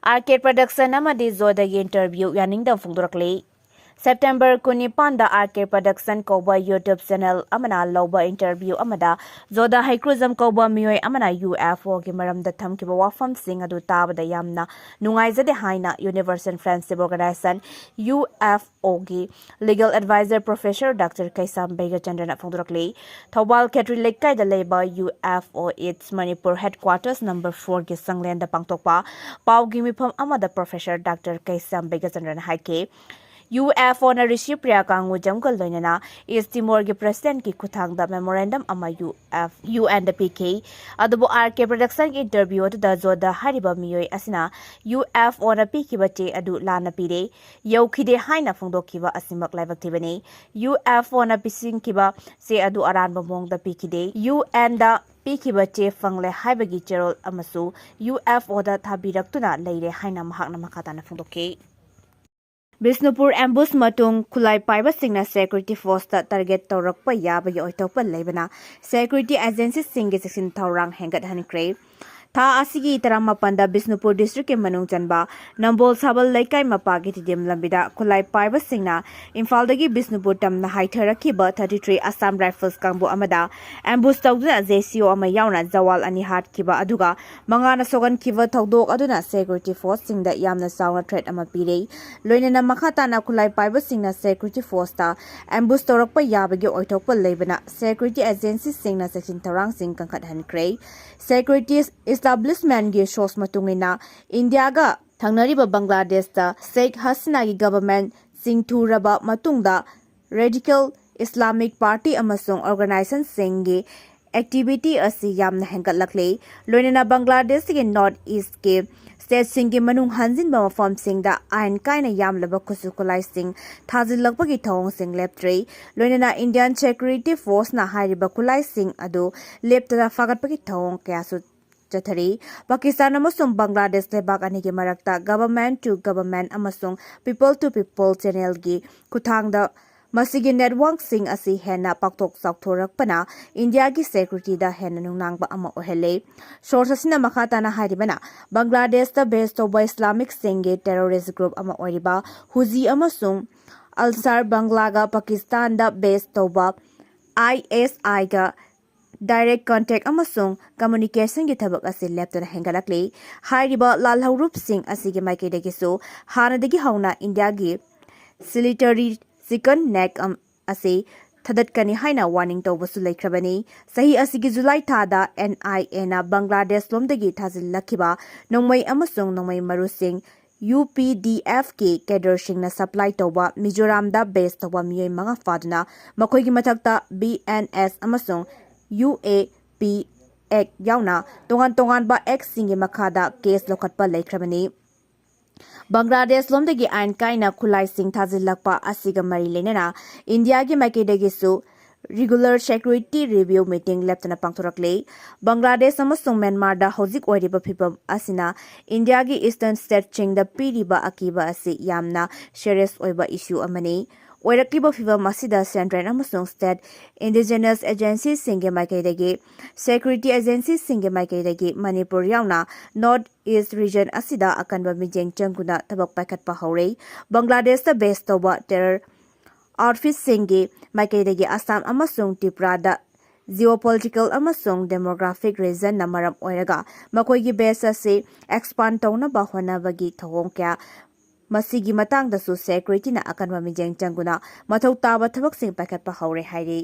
Arcade production amadi zodagi interview yaningdam phongdorakli. September 19 da Arcade production koba YouTube channel amana loba interview amada zoda haikruzam koba Miyoi amana UFO gi maramda thamkiba wafam sing adu tabada yamna nungaizade haina Universal Friendship Organization UFO gi legal advisor Professor Dr. Kaisam Begachandana phongdorakli. Thobal Ketri Lekai da leba UFO its Manipur headquarters number 4 gi sanglen da pangtokpa pau gi mifam amada Professor Dr. Kaisam Begachandana haike UFO na Rishi Priyakangu Jamgal Loinana is Timor gi President ki kuthang da memorandum ama UN da PK adubo RK production interview da zoda hyriba Miyoi asina UFO na PK bache adu lana pide yaukhide haina phongdokiba asimak laibak thibani UFO na pising kiba se adu aran bomong da PK UN da PK bache fangle haibagi cherol amasu UFO da thabiraktuna leire haina mahakna makata na phongdoke Bisnupur ambush matung khulai paibasingna security force ta target tawrakpa yabagi oitokpa leibana security agency singe section thawrang hengat hanikre tha asigi taramapanda Bisnupur district ke manung chanba nambol sabal laikai mapagi tidim lambida khulai paibasingna imphaldagi Bisnupur tamna haitharaki ba 33 Assam Rifles kangbu amada ambush tawduna JCO ama yauna zawal ani hat kiba aduga mangana sogan kiba tawdok aduna security force singda yamna sauna threat ama pire loinena makhata na khulai paibasingna security force ta ambush tawrakpa yabagi oithokpa leibana security agency singna section tharang sing kangkhat hankre security establishment ge shows matungina India ga thangnariba Bangladesh ta Sheikh Hasina gi government singthuraba matungda radical Islamic Party amasung organization singi activity asi yamna hengatlakle loinena Bangladesh ge North East ke state singi manung hanjin ba mafam singda ain kaina yamlaba kusukulai sing thazilakpagi thong sing leptre loinena Indian Security Force na hairiba kulai sing adu lepta fagatpagi thong kyasu chathari Pakistan amasung Bangladesh lebak ani ge marakta government to government amasung people to people channel gi kuthangda masigi network sing asi hena paktok sakthorakpana India gi security da hena nungnangba ama ohele source asina makhata na haribana Bangladesh da based of Islamic singe terrorist group ama oriba huzi amasung alsar banglaga Pakistan da based of ISI ga direct contact amasung communication gi thabak asi laptop hengalakle hariba lalhaurup sing asi gi maike degi so hanadagi hauna India gi silitary Second neck ase thadatkani haina warning tawbasu laikhrabani sahi asigi July thada NIA na Bangladesh lomdagi thazillakhiba nongmai amasung nongmai maru sing UPDF ke cadre singna supply tawba Mizoram da base tawba Miyoi manga faduna makhoigi mathakta BNS amasung UAP Act yauna tongan ba Act singi makhada case lokhatpa laikhrabani Bangladesh lomdagi ain kaina khulai sing thazilakpa asiga mari lenena India gi makedagi su regular security review meeting leptana pangthorakle Bangladesh amasung Myanmar da hojik oiriba phipam asina India gi eastern state chingda piriba akiba asi yamna serious oiba issue amani oirakliba phipam asida central amasung state indigenous agencies singe makedagi security agencies singe makedagi Manipur yauna North East region asida akanba mijeng changuna tabak paikhatpa hore Bangladesh da based toba terror outfit singe makedagi Assam amasung Tripura da geopolitical amasung demographic reason na maram oiraga makoigi base ase expand tawna ba honabagi thawong kya masigi matang da su security na akanba mijeng changuna mathau taba thabak sing paikhatpa hore hairi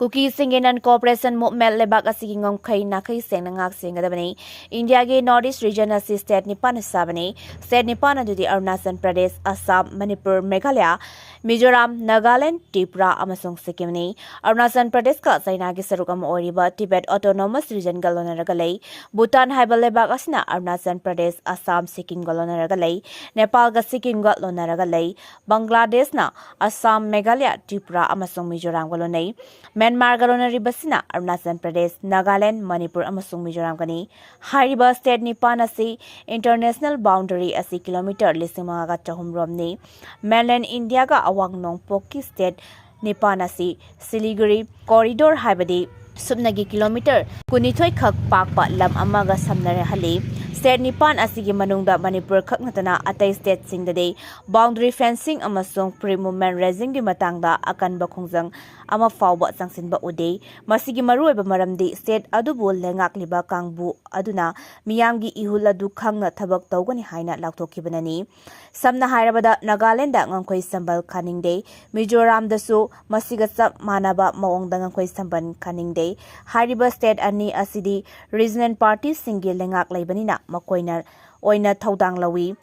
Kuki Singinan Cooperation Movement lebak asigi Ngamkhei Nakhei seng Ngak Sengadabani India ge Northeast region asi state nipan sabani state nipan adudi Arunachal Pradesh Assam Manipur Meghalaya Mizoram Nagaland Tripura amasung Sikkim ni Arunachal Pradesh ka China gi saruk am oriba Tibet Autonomous Region galonaraga lei Bhutan haibal lebak asina Arunachal Pradesh Assam Sikkim galonaraga lei Nepal ga Sikkim ga lonaraga lei Bangladesh na Assam Meghalaya Tripura amasung Mizoram galonai Myanmar galonari basina Arunachal Pradesh Nagaland Manipur amasung Mizoram gani hyriba state nipan asi international boundary asi kilometer 5,300 romni mainland India ga awang nongpoki state nipan asi Siliguri corridor haibadi subnagi kilometer kunithoi khak pakpa lam amaga samnare hali State Nipan asigi manungda Manipur khaknatana atai state singdadi boundary fencing amasung pre-movement regime gi matangda akanba khongjang ama fawba sangsinba ude masigi maruoiba maramdi state adubu lengakliba kangbu aduna miyamgi ihul adu khangna thabak tawgani haina laukthokhibanani samna hairabada Nagaland da ngangkhoi sambal khaningde Mizoram dasu masiga chap manaba maongda ngangkhoi sambal khaningde hyriba state ani asidi regional party singi lengak laibanina makoina oina thodang lawi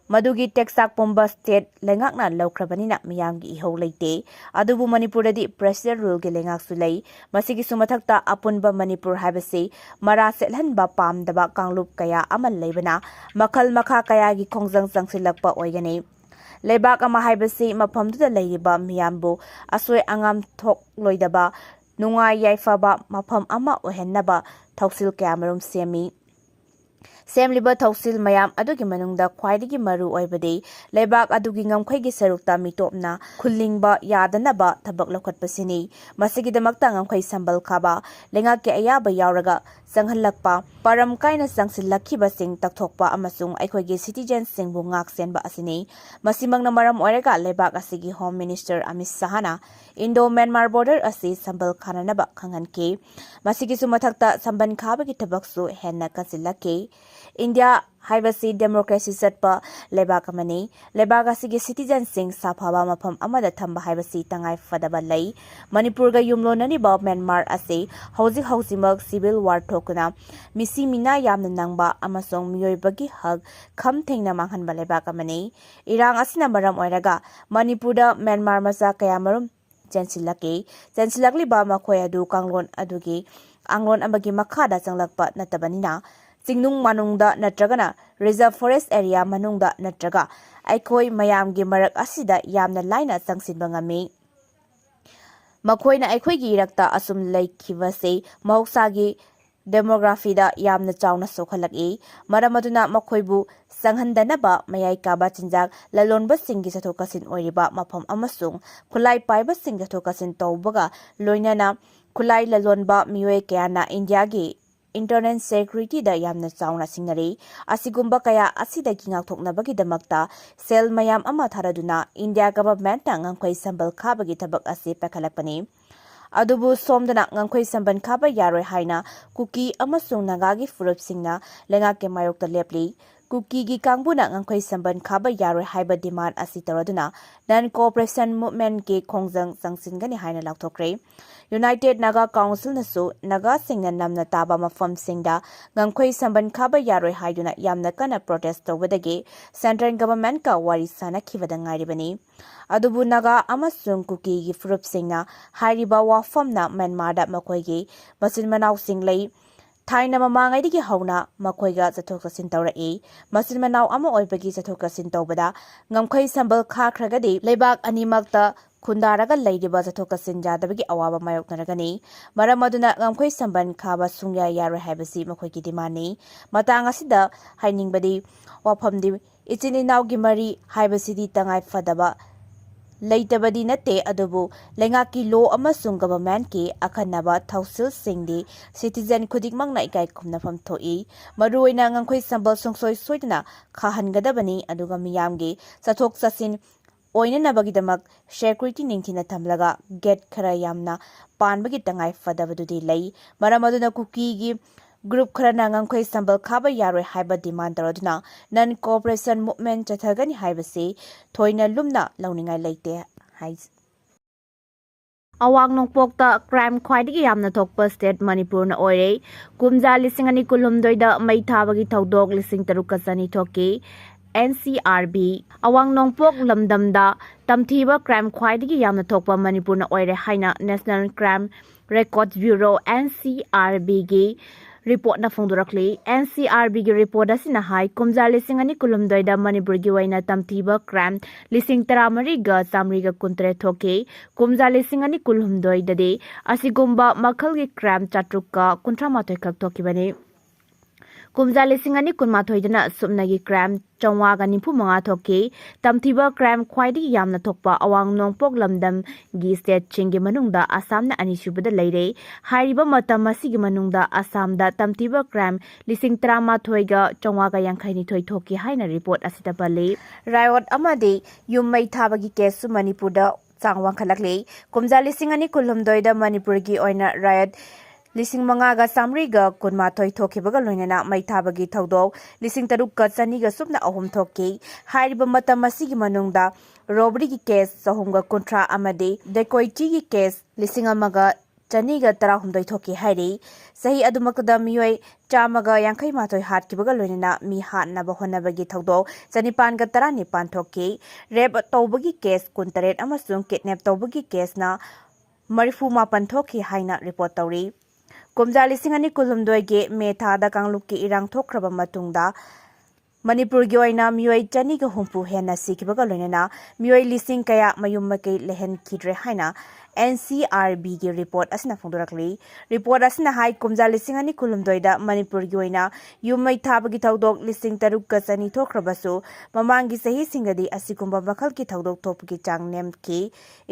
Madugi Texak Pomba State Lengakna Lokrabanina Miyamgi Iho Late, Adubu Manipur di President Rule Gelengak Sulay, Masiki Sumatakta Apunba Manipur Habasi, Mara Selhan Bapam Daba Kanglup Kaya Amal Labana, Makhl Makha Kayagi Kongzang Sangsilakpa Oigani. Lebak ama Habasi Mapam to the Layba Miyambo, Aswe Angam Tok Loidaba, Nunga Yaifaba, Mapam Ama Ohenaba, Toksil Camerum Semi. Semliba Tausil Mayam Adugi Manungda Kwaidigi Maru Oibade, Lebak Adugi Ngamkhei gi Sarukta Mitopna, Kulingba Yadanaba, Tabak Lokat Pasini, Masigi the Maktang Ngamkhei Sambal Kaba, Lengake Ayaba Yauraga, Sanghalakpa, Param Kaina Sangsilakiba Sing Taktokpa Amasung, Aikogi citizens Sing Ngak Senba Asini, Masimang Namaram Orega, Lebak Asigi Home Minister Amis Sahana, Indo-Myanmar border Asi Sambal Kananaba Kanganke, Masigi Sumatakta Samban Kabagi Tabaksu, Hena Kasilake, India Hyvasi Democracy Satpa Lebakamani, Lebagasi citizen sing Sapaba Mapam Amada Tamba Hyvasi Tangai Fadabalay, Manipurga Yumlonani Bob Myanmar Ase, Hausi Hausimag Civil War Tokuna, Misi Mina Yam Nangba Amasong Miyoi Bagi Hug, Kam Tingna Manghan Balebakamani, Irang Asina Maram Oiraga, Manipurda Myanmar Masa Kayamarum, Jensilaki, Jensilakli Ba Makoyadu Kanglon Adugi, Anglon Ambagi Makada Sanglakpa Natabanina. Singnung manungda natragana reserve forest area manungda natraga aikoi mayamgi marak asida yamna laina sangsinba ngami makoina aikoi gi irakta asum laikhibase mahoksagi demography da yamna chauna sokhalaki maramaduna makoibu sanghandanaba mayai kaba chinjak lalonba singi sathokasin oiriba mafam amasung khulai paiba singi sathokasin tawbaga loinana khulai lalonba miyoi kayana India gi Internet security da yamna chauna singnari asigumba kaya asida ginga thoknabagi damakta sel mayam ama tharaduna India government ta ngangkhoi sambal khabagi thabak ase pakhalakpani adubu somdana ngangkhoi samban khaba yaroi haina Kuki amasung nagagi furupsingna lengake mayokta lepli Kuki gi kangbuna ngangkhoi samban khaba yaroi haiba demand asi taraduna non cooperation movement ke khongjang sangsingani haina lakthokre United Naga Council nasu Naga singna namna taba mafam singda ngangkhoi samban khaba yaroi haiduna yamna kana protest tawbadagi central government ka wari sana khibada ngairibani adubu Naga amasung Kuki gi furup singna hyriba wafamna Myanmar da makoi gi masin manau singlei Thaina mamangai digi hauna makoiga chathok chasin tawrai masin manau ama oibagi chathok chasin tawbada ngamkhoi sambal kha khragadi lebak animakta khundaraga leidiba chathok chasin jadabagi awaba mayoknaragani maramaduna ngamkhoi samban khaba sungya yaroi haibasi makoigi dimani matang asida hainingbadi wafamdi ichininau gi mari haibasidi tangai fadaba Leitabadi nate adubu lengaki law amasung government ki akhanaba thausil singdi citizen khudikmangna ikai khumnafam thoi maruoina ngangkhoi sambal songsoi soidna khahangadabani aduga miyamgi chathok chasin oina nabagidamak security ningthina thamlaga gate khara yamna panbagi tangai fadabadudi lei maramaduna Kuki gi Group Kharana ngangkhoi sambal khaba yaroi haiba demand taraduna non cooperation movement chathagani haibase thoina lumna launingai leite hai Awang nongpokta crime khwaidigi yamna thokpa state Manipur na oire kumja lising ani kulumdoi da mai thabagi thodok lising taruka chani thoki NCRB Awang nongpok lamdamda tamthiba crime khwaidigi yamna thokpa Manipur na oire haina National Crime Records Bureau NCRB gi report na phongdorakli NCRB gi report asina hai kumja lising ani kulumdoi da Manipur gi waina tamthiba crime lising taramari ga samri ga kuntre thoke kumja lising ani kulumdoi dade asigumba makhlgi crime chatrukka kuntramathoi khak thokibani ꯀꯨꯝꯖꯥ 2023ꯗꯅ ꯁꯨꯞꯅꯒꯤ crime 495 ꯊꯣꯛꯈꯤ꯫ ꯇꯝꯊꯤꯕ crime ꯈ꯭ꯋꯥꯏꯗꯒꯤ ꯌꯥꯝꯅ ꯊꯣꯛꯄ ꯑꯋꯥꯡ ꯅꯣꯡꯄꯣꯛ ꯂꯝꯗꯝꯒꯤ ꯁ꯭ꯇꯦꯠꯁꯤꯡꯒꯤ ꯃꯅꯨꯡꯗ ꯑꯁꯥꯝꯅ ꯑꯅꯤꯁꯨꯕꯗ ꯂꯩꯔꯦ꯫ ꯍꯥꯏꯔꯤꯕ ꯃꯇꯝ ꯑꯁꯤꯒꯤ ꯃꯅꯨꯡꯗ ꯑꯁꯥꯝꯗ ꯇꯝꯊꯤꯕ ꯀ꯭ꯔꯥꯏꯝ 13,092 ꯊꯣꯛꯈꯤ ꯍꯥꯏꯅ ꯔꯤꯄꯣꯔꯠ ꯑꯁꯤꯗ ꯄꯜꯂꯤ꯫ ꯔꯥꯏꯑꯣꯠ ꯑꯃꯗꯤ ꯌꯨꯝ ꯃꯩ ꯊꯥꯕꯒꯤ ꯀꯦꯁꯁꯨ ꯃꯅꯤꯄꯨꯔꯗ ꯆꯥꯡ ꯋꯥꯡꯈꯠꯂꯛꯂꯤ꯫ ꯀꯨꯝꯖꯥ 2023ꯗ ꯃꯅꯤꯄꯨꯔꯒꯤ ꯑꯣꯏꯅ ꯔꯥꯏꯑꯣꯠ 5,912 ꯊꯣꯛꯈꯤꯕꯒ ꯂꯣꯏꯅꯅ ꯃꯩ ꯊꯥꯕꯒꯤ ꯊꯧꯗꯣꯛ 3,903 ꯊꯣꯛꯈꯤ꯫ ꯍꯥꯏꯔꯤꯕ ꯃꯇꯝ ꯑꯁꯤꯒꯤ ꯃꯅꯨꯡꯗ ꯔꯣꯕꯔꯤꯒꯤ ꯀꯦꯁ 350 ꯑꯃꯗꯤ ꯗꯦꯀꯣꯏꯇꯤꯒꯤ ꯀꯦꯁ 1,218 ꯊꯣꯛꯈꯤ ꯍꯥꯏꯔꯤ꯫ ꯆꯍꯤ ꯑꯗꯨꯃꯛꯇꯗ ꯃꯤꯑꯣꯏ 151 ꯍꯥꯠꯈꯤꯕꯒ ꯂꯣꯏꯅꯅ ꯃꯤ ꯍꯥꯠꯅꯕ ꯍꯣꯠꯅꯕꯒꯤ ꯊꯧꯗꯣꯛ 919 ꯊꯣꯛꯈꯤ꯫ ꯔꯦꯞ ꯇꯧꯕꯒꯤ ꯀꯦꯁ 23 ꯑꯃꯁꯨꯡ ꯀꯤꯗꯅꯦꯞ ꯇꯧꯕꯒꯤ ꯀꯦꯁꯅ 34 ꯊꯣꯛꯈꯤ ꯍꯥꯏꯅ ꯔꯤꯄꯣꯔꯠ ꯇꯧꯔꯤ꯫ ꯀꯨꯝꯖꯥ 2022ꯒꯤ ꯃꯦ ꯊꯥꯗ ꯀꯥꯡꯂꯨꯞꯀꯤ ꯏꯔꯥꯡ ꯊꯣꯛꯈ꯭ꯔꯕ ꯃꯇꯨꯡꯗ ꯃꯅꯤꯄꯨꯔꯒꯤ ꯑꯣꯏꯅ ꯃꯤꯑꯣꯏ 250 ꯍꯦꯟꯅ ꯁꯤꯈꯤꯕꯒ ꯂꯣꯏꯅꯅ ꯃꯤꯑꯣꯏ ꯂꯤꯁꯤꯡ ꯀꯌꯥ ꯃꯌꯨꯝ ꯃꯀꯩ ꯂꯩꯍꯟꯈꯤꯗ꯭ꯔꯦ ꯍꯥꯏꯅ NCRBꯒꯤ ꯔꯤꯄꯣꯔꯠ ꯑꯁꯤꯅ ꯐꯣꯡꯗꯣꯔꯛꯂꯤ꯫ ꯔꯤꯄꯣꯔꯠ ꯑꯁꯤꯅ ꯍꯥꯏ ꯀꯨꯝꯖꯥ 2022ꯗ ꯃꯅꯤꯄꯨꯔꯒꯤ ꯑꯣꯏꯅ ꯌꯨꯝ ꯃꯩ ꯊꯥꯕꯒꯤ ꯊꯧꯗꯣꯛ 6,002 ꯊꯣꯛꯈ꯭ꯔꯕꯁꯨ ꯃꯃꯥꯡꯒꯤ ꯆꯍꯤꯁꯤꯡꯗꯗꯤ ꯑꯁꯤꯒꯨꯝꯕ ꯃꯈꯜꯒꯤ ꯊꯧꯗꯣꯛ ꯊꯣꯛꯄꯒꯤ ꯆꯥꯡ ꯅꯦꯝꯈꯤ꯫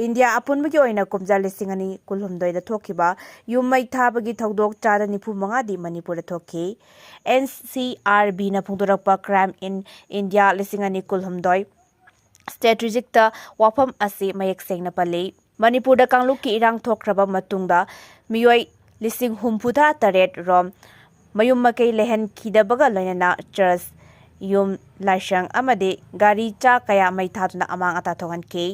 ꯏꯟꯗꯤꯌꯥ ꯑꯄꯨꯟꯕꯒꯤ ꯑꯣꯏꯅ ꯀꯨꯝꯖꯥ 2022ꯗ ꯊꯣꯛꯈꯤꯕ ꯌꯨꯝ ꯃꯩ ꯊꯥꯕꯒꯤ ꯊꯧꯗꯣꯛ 95%ꯗꯤ ꯃꯅꯤꯄꯨꯔꯗ ꯊꯣꯛꯈꯤ꯫ NCRBꯅ ꯐꯣꯡꯗꯣꯔꯛꯄ ꯀ꯭ꯔꯥꯏꯝ ꯏꯟ ꯏꯟꯗꯤꯌꯥ 2022 ꯁ꯭ꯇꯦꯇꯤꯁꯇꯤꯛꯁꯇ ꯋꯥꯐꯝ ꯑꯁꯤ ꯃꯌꯦꯛ ꯁꯦꯡꯅ ꯄꯜꯂꯤ꯫ ꯃꯅꯤꯄꯨꯔꯗ ꯀꯥꯡꯂꯨꯞꯀꯤ ꯏꯔꯥꯡ ꯊꯣꯛꯈ꯭ꯔꯕ ꯃꯇꯨꯡꯗ ꯃꯤꯑꯣꯏ 68,000 ꯔꯣꯝ ꯃꯌꯨꯝ ꯃꯀꯩ ꯂꯩꯍꯟꯈꯤꯗꯕꯒ ꯂꯣꯏꯅꯅ ꯆꯔꯆ, ꯌꯨꯝ ꯂꯥꯏꯁꯪ ꯑꯃꯗꯤ ꯒꯥꯔꯤ ꯆꯥ ꯀꯌꯥ ꯃꯩ ꯊꯥꯗꯨꯅ ꯑꯃꯥꯡ ꯑꯇꯥ ꯊꯣꯛꯍꯟꯈꯤ꯫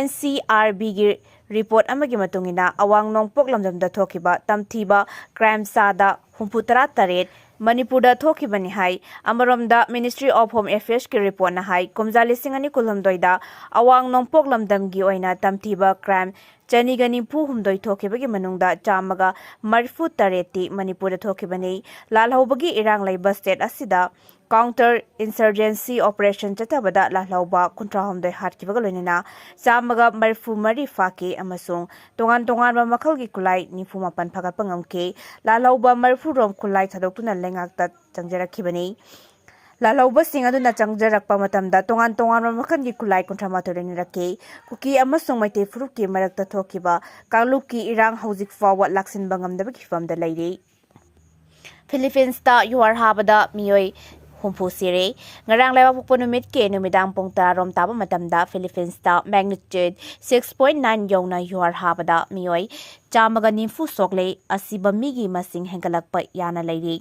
NCRBꯒꯤ ꯔꯤꯄꯣꯔꯠ ꯑꯃꯒꯤ ꯃꯇꯨꯡꯏꯟꯅ ꯑꯋꯥꯡ ꯅꯣꯡꯄꯣꯛ ꯂꯝꯗꯝꯗ ꯊꯣꯛꯈꯤꯕ ꯇꯝꯊꯤꯕ ꯀ꯭ꯔꯥꯏꯝ ꯆꯥꯗ 68 ꯃꯅꯤꯄꯨꯔꯗ ꯊꯣꯛꯈꯤꯕꯅꯤ ꯍꯥꯏ꯫ ꯑꯃꯔꯣꯝꯗ ꯃꯤꯅꯤꯁꯇ꯭ꯔꯤ ꯑꯣꯐ ꯍꯣꯝ ꯑꯦꯐꯤꯌꯔꯁꯀꯤ ꯔꯤꯄꯣꯔꯠꯅ ꯍꯥꯏ ꯀꯨꯝꯖꯥ 2022ꯗ ꯑꯋꯥꯡ ꯅꯣꯡꯄꯣꯛ ꯂꯝꯗꯝꯒꯤ ꯑꯣꯏꯅ ꯇꯝꯊꯤꯕ ꯀ꯭ꯔꯥꯏꯝ 294 ꯊꯣꯛꯈꯤꯕꯒꯤ ꯃꯅꯨꯡꯗ 138ꯇꯤ ꯃꯅꯤꯄꯨꯔꯗ ꯊꯣꯛꯈꯤꯕꯅꯤ꯫ ꯂꯥꯜꯍꯧꯕꯒꯤ ꯏꯔꯥꯡ ꯂꯩꯕ ꯁ꯭ꯇꯦꯠ ꯑꯁꯤꯗ ꯀꯥꯎꯟꯇꯔ ꯏꯟꯁꯔꯖꯦꯟꯁꯤ ꯑꯣꯄꯔꯦꯁꯟ ꯆꯠꯊꯕꯗ ꯂꯥꯜꯍꯧꯕ 52 ꯍꯥꯠꯈꯤꯕꯒ ꯂꯣꯏꯅꯅ 134 ꯐꯥꯈꯤ ꯑꯃꯁꯨꯡ ꯇꯣꯉꯥꯟ ꯇꯣꯉꯥꯟꯕ ꯃꯈꯜꯒꯤ ꯈꯨꯠꯂꯥꯏ 94 ꯐꯒꯠꯄ ꯉꯝꯈꯤ꯫ ꯂꯥꯜꯍꯧꯕ 40 ꯔꯣꯝ ꯈꯨꯠꯂꯥꯏ ꯊꯥꯗꯣꯛꯇꯨꯅ ꯂꯩꯉꯥꯛꯇ ꯆꯪꯖꯔꯛꯈꯤꯕꯅꯤ꯫ ꯂꯥꯜꯍꯧꯕꯁꯤꯡ ꯑꯗꯨꯅ ꯆꯪꯖꯔꯛꯄ ꯃꯇꯝꯗ ꯇꯣꯉꯥꯟ ꯇꯣꯉꯥꯟꯕ ꯃꯈꯜꯒꯤ ꯈꯨꯠꯂꯥꯏ 38 ꯂꯣꯏꯅꯔꯛꯈꯤ꯫ ꯀꯨꯀꯤ ꯑꯃꯁꯨꯡ ꯃꯩꯇꯩ ꯐꯨꯔꯨꯞꯀꯤ ꯃꯔꯛꯇ ꯊꯣꯛꯈꯤꯕ ꯀꯥꯡꯂꯨꯞꯀꯤ ꯏꯔꯥꯡ ꯍꯧꯖꯤꯛ ꯐꯥꯎꯕ ꯂꯥꯛꯁꯤꯟꯕ ꯉꯝꯗꯕꯒꯤ ꯐꯤꯚꯝꯗ ꯂꯩꯔꯤ꯫ ꯐꯤꯂꯤꯄꯤꯟꯁꯇ ꯌꯨꯍꯥꯔ ꯍꯥꯕꯗ ꯃꯤꯑꯣꯏ 60 ꯁꯤꯔꯦ꯫ ꯉꯔꯥꯡ ꯂꯩꯕꯥꯛꯄꯣꯛꯄ ꯅꯨꯃꯤꯠꯀꯤ ꯅꯨꯃꯤꯗꯥꯡ ꯄꯨꯡ 10 ꯔꯣꯝ ꯇꯥꯕ ꯃꯇꯝꯗ ꯐꯤꯂꯤꯄꯤꯟꯁꯇ ꯃꯦꯒꯅꯤꯇ꯭ꯌꯨꯗ 6.9 ꯌꯧꯅ ꯌꯨꯍꯥꯔ ꯍꯥꯕꯗ ꯃꯤꯑꯣꯏ 190 ꯁꯣꯛꯂꯦ꯫ ꯑꯁꯤꯕ ꯃꯤꯒꯤ ꯃꯁꯤꯡ ꯍꯦꯟꯒꯠꯂꯛꯄ ꯌꯥꯅ ꯂꯩꯔꯤ꯫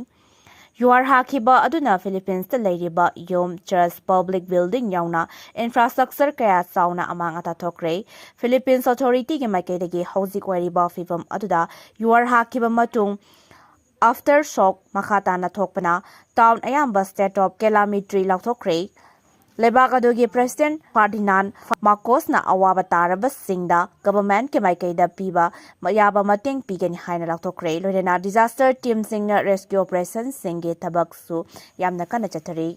ꯌꯨꯍꯥꯔ ꯍꯥꯈꯤꯕ ꯑꯗꯨꯅ ꯐꯤꯂꯤꯄꯤꯟꯁꯇ ꯂꯩꯔꯤꯕ ꯌꯨꯝ, ꯆꯔꯆ, ꯄꯕ꯭ꯂꯤꯛ ꯕꯤꯜꯗꯤꯡ ꯌꯥꯎꯅ ꯏꯟꯐ꯭ꯔꯥꯁ꯭ꯇꯔꯛꯆꯔ ꯀꯌꯥ ꯆꯥꯎꯅ ꯑꯃꯥꯡ ꯑꯇꯥ ꯊꯣꯛꯈ꯭ꯔꯦ꯫ ꯐꯤꯂꯤꯄꯤꯟꯁ ꯑꯣꯊꯣꯔꯤꯇꯤꯒꯤ ꯃꯥꯏꯀꯩꯗꯒꯤ ꯍꯧꯖꯤꯛ ꯑꯣꯏꯔꯤꯕ ꯐꯤꯚꯝ ꯑꯗꯨꯗ ꯌꯨꯍꯥꯔ ꯍꯥꯈꯤꯕ ꯃꯇꯨꯡ ꯑꯥꯐꯇꯔ ꯁꯣꯛ ꯃꯈꯥ ꯇꯥꯅ ꯊꯣꯛꯄꯅ ꯇꯥꯎꯟ ꯑꯌꯥꯝꯕ ꯁ꯭ꯇꯦꯠ ꯑꯣꯐ ꯀꯦꯂꯥꯃꯤꯇ꯭ꯔꯤ ꯂꯥꯎꯊꯣꯛꯈ꯭ꯔꯦ꯫ ꯂꯩꯕꯥꯛ ꯑꯗꯨꯒꯤ ꯄ꯭ꯔꯦꯁꯤꯗꯦꯟꯠ ꯐꯔꯗꯤꯅꯥꯟꯗ ꯃꯥꯔꯀꯣꯁꯅ ꯑꯋꯥꯕ ꯇꯥꯔꯕꯁꯤꯡꯗ ꯒꯚꯔꯟꯃꯦꯟꯠꯀꯤ ꯃꯥꯏꯀꯩꯗ ꯄꯤꯕ ꯌꯥꯕ ꯃꯇꯦꯡ ꯄꯤꯒꯅꯤ ꯍꯥꯏꯅ ꯂꯥꯎꯊꯣꯛꯈ꯭ꯔꯦ꯫ ꯂꯣꯏꯅꯅ ꯗꯤꯖꯥꯁꯇꯔ ꯇꯤꯝꯁꯤꯡꯅ ꯔꯦꯁꯀ꯭ꯌꯨ ꯑꯣꯄꯔꯦꯁꯟꯁꯤꯡꯒꯤ ꯊꯕꯛꯁꯨ ꯌꯥꯝꯅ ꯀꯟꯅ ꯆꯠꯊꯔꯤ꯫